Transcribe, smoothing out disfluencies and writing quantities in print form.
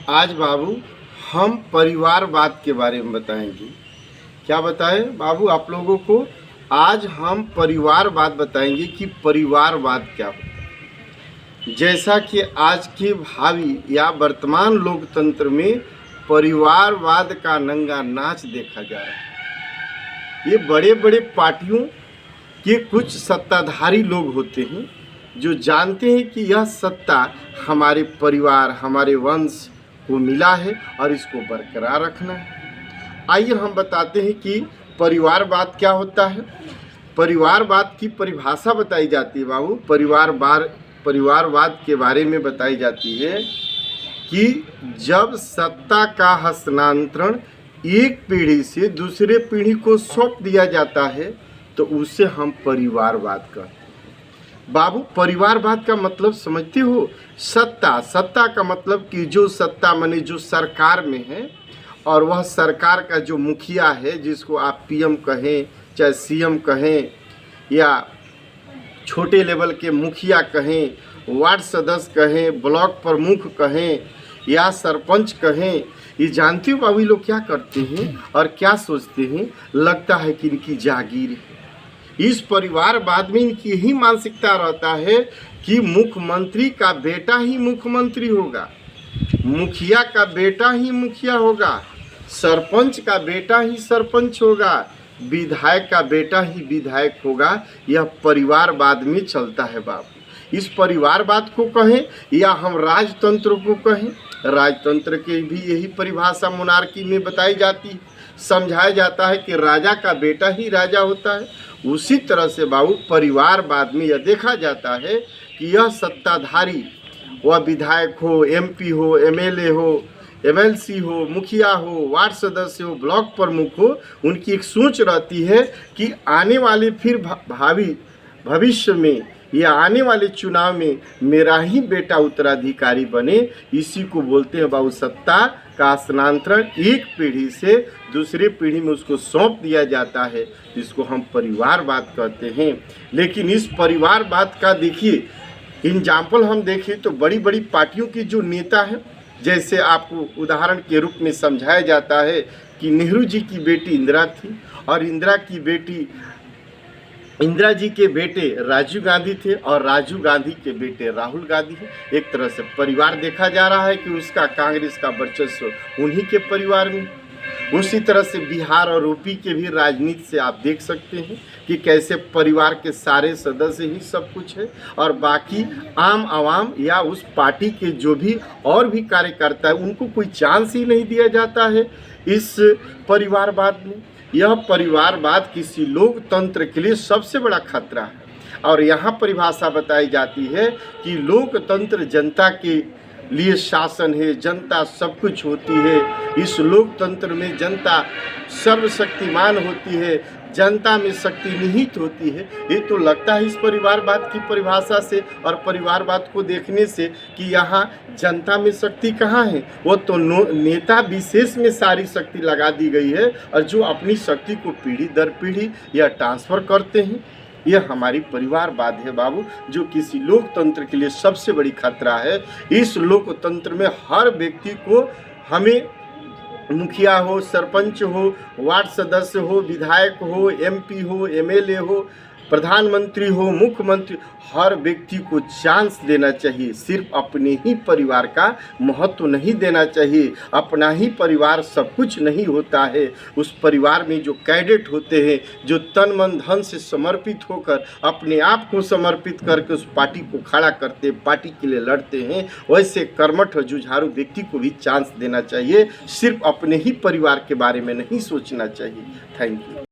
आज बाबू हम परिवारवाद के बारे में बताएंगे। क्या बताएं बाबू आप लोगों को? आज हम परिवारवाद बताएंगे कि परिवारवाद क्या होता है। जैसा कि आज के भावी या वर्तमान लोकतंत्र में परिवारवाद का नंगा नाच देखा जा रहा है। ये बड़े बड़े पार्टियों के कुछ सत्ताधारी लोग होते हैं जो जानते हैं कि यह सत्ता हमारे परिवार, हमारे वंश को मिला है और इसको बरकरार रखना है। आइए हम बताते हैं कि परिवारवाद क्या होता है। परिवारवाद की परिभाषा बताई जाती है बाबू। परिवारवाद के बारे में बताई जाती है कि जब सत्ता का हस्तांतरण एक पीढ़ी से दूसरे पीढ़ी को सौंप दिया जाता है तो उसे हम परिवारवाद कहते हैं। बाबू परिवारवाद का मतलब समझते हो? सत्ता का मतलब कि जो सत्ता माने जो सरकार में है और वह सरकार का जो मुखिया है, जिसको आप पीएम कहें चाहे सीएम कहें या छोटे लेवल के मुखिया कहें, वार्ड सदस्य कहें, ब्लॉक प्रमुख कहें या सरपंच कहें, ये जानते हो बाबू लोग क्या करते हैं और क्या सोचते हैं? लगता है कि इनकी जागीर है। इस परिवारवाद में इनकी यही मानसिकता रहता है कि मुख्यमंत्री का बेटा ही मुख्यमंत्री होगा, मुखिया का बेटा ही मुखिया होगा, सरपंच का बेटा ही सरपंच होगा, विधायक का बेटा ही विधायक होगा। यह परिवारवाद में चलता है बाबू। इस परिवारवाद को कहें या हम राजतंत्र को कहें, राजतंत्र की भी यही परिभाषा मोनार्की में बताई जाती है। समझाया जाता है कि राजा का बेटा ही राजा होता है। उसी तरह से बाबू परिवारवाद में यह देखा जाता है कि यह सत्ताधारी, वह विधायक हो, एमपी हो, एमएलए हो, एमएलसी हो, मुखिया हो, वार्ड सदस्य हो, ब्लॉक प्रमुख हो, उनकी एक सोच रहती है कि आने वाले फिर भविष्य में या आने वाले चुनाव में मेरा ही बेटा उत्तराधिकारी बने। इसी को बोलते हैं बाबू सत्ता का हस्तांतरण एक पीढ़ी से दूसरे पीढ़ी में उसको सौंप दिया जाता है, जिसको हम परिवारवाद कहते हैं। लेकिन इस परिवारवाद का देखिए एग्जाम्पल हम देखें तो बड़ी बड़ी पार्टियों की जो नेता हैं, जैसे आपको उदाहरण के रूप में समझाया जाता है कि नेहरू जी की बेटी इंदिरा थी और इंदिरा जी के बेटे राजीव गांधी थे और राजीव गांधी के बेटे राहुल गांधी हैं। एक तरह से परिवार देखा जा रहा है कि उसका कांग्रेस का वर्चस्व उन्हीं के परिवार में। उसी तरह से बिहार और यूपी के भी राजनीति से आप देख सकते हैं कि कैसे परिवार के सारे सदस्य ही सब कुछ है और बाकी आम आवाम या उस पार्टी के जो भी और भी कार्यकर्ता है उनको कोई चांस ही नहीं दिया जाता है इस परिवारवाद में। यह परिवारवाद किसी लोकतंत्र के लिए सबसे बड़ा खतरा है और यहाँ परिभाषा बताई जाती है कि लोकतंत्र जनता के लिए शासन है, जनता सब कुछ होती है। इस लोकतंत्र में जनता सर्वशक्तिमान होती है, जनता में शक्ति निहित होती है। ये तो लगता है इस परिवारवाद की परिभाषा से और परिवारवाद को देखने से कि यहाँ जनता में शक्ति कहाँ है। वो तो नेता विशेष में सारी शक्ति लगा दी गई है और जो अपनी शक्ति को पीढ़ी दर पीढ़ी या ट्रांसफ़र करते हैं। यह हमारी परिवारवाद है बाबू, जो किसी लोकतंत्र के लिए सबसे बड़ी खतरा है। इस लोकतंत्र में हर व्यक्ति को हमें मुखिया हो, सरपंच हो, वार्ड सदस्य हो, विधायक हो, एमपी हो, एमएलए हो, प्रधानमंत्री हो, मुख्यमंत्री, हर व्यक्ति को चांस देना चाहिए। सिर्फ अपने ही परिवार का महत्व नहीं देना चाहिए। अपना ही परिवार सब कुछ नहीं होता है। उस परिवार में जो कैडेट होते हैं, जो तन मन धन से समर्पित होकर अपने आप को समर्पित करके उस पार्टी को खड़ा करते, पार्टी के लिए लड़ते हैं, वैसे कर्मठ जुझारू व्यक्ति को भी चांस देना चाहिए। सिर्फ अपने ही परिवार के बारे में नहीं सोचना चाहिए। Thank you.